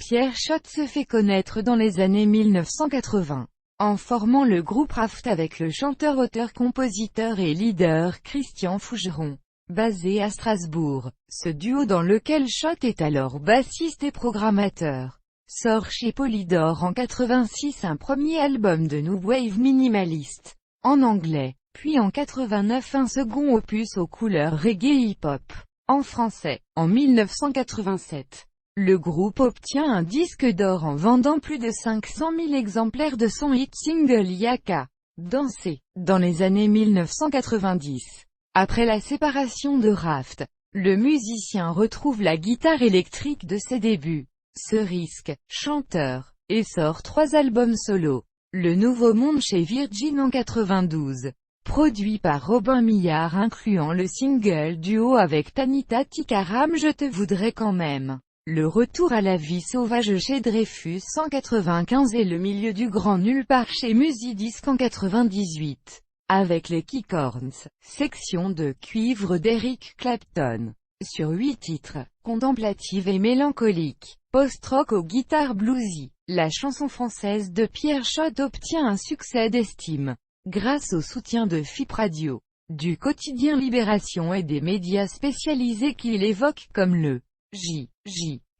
Pierre Schott se fait connaître dans les années 1980, en formant le groupe Raft avec le chanteur, auteur, compositeur et leader Christian Fougeron, basé à Strasbourg. Ce duo, dans lequel Schott est alors bassiste et programmateur, sort chez Polydor en 86 un premier album de New Wave minimaliste, en anglais, puis en 89 un second opus aux couleurs reggae hip-hop, en français. En 1987, le groupe obtient un disque d'or en vendant plus de 500 000 exemplaires de son hit single Yaka, Danser. Dans les années 1990, après la séparation de Raft, le musicien retrouve la guitare électrique de ses débuts, se risque, chanteur, et sort 3 albums solo. Le Nouveau Monde chez Virgin en 92, produit par Robin Millard, incluant le single duo avec Tanita Tikaram Je te voudrais quand même. Le Retour à la vie sauvage chez Dreyfus en 95 et Le milieu du grand nulle part chez Musidisc en 98, avec les Keycorns, section de cuivre d'Eric Clapton, sur 8 titres, contemplative et mélancolique, post-rock aux guitares bluesy. La chanson française de Pierre Schott obtient un succès d'estime, grâce au soutien de FIP Radio, du quotidien Libération et des médias spécialisés qui l'évoquent comme le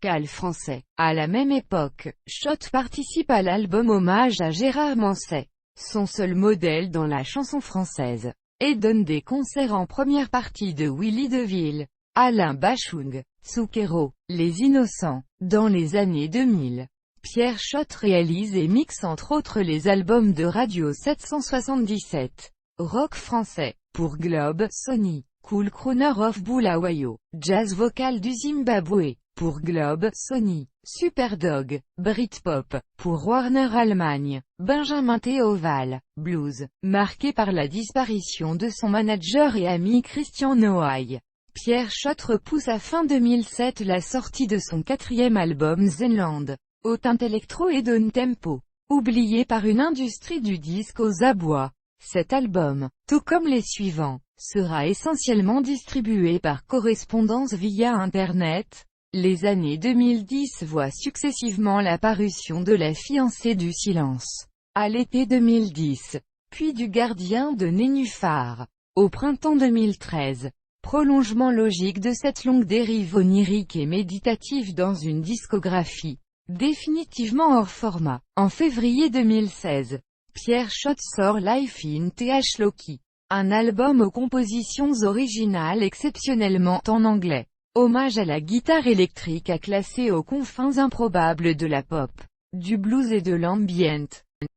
Cal français. À la même époque, Schott participe à l'album hommage à Gérard Manset, son seul modèle dans la chanson française, et donne des concerts en première partie de Willy DeVille, Alain Bachung, Zucchero, Les Innocents. Dans les années 2000, Pierre Schott réalise et mixe entre autres les albums de Radio 777, rock français, pour Globe, Sony, Cool Crooner of Bulawayo, jazz vocal du Zimbabwe, pour Globe, Sony, Superdog, Britpop, pour Warner Allemagne, Benjamin Théoval, blues, marqué par la disparition de son manager et ami Christian Noailles. Pierre Schott repousse à fin 2007 la sortie de son 4e album Zenland, haute électro et down-tempo, oublié par une industrie du disque aux abois. Cet album, tout comme les suivants, sera essentiellement distribué par correspondance via Internet. Les années 2010 voient successivement la parution de La fiancée du silence, à l'été 2010, puis du Gardien de Nénuphar, au printemps 2013. Prolongement logique de cette longue dérive onirique et méditative dans une discographie définitivement hors format. En février 2016, Pierre Schott sort Life in Th Loki, un album aux compositions originales exceptionnellement en anglais. Hommage à la guitare électrique à classer aux confins improbables de la pop, du blues et de l'ambient.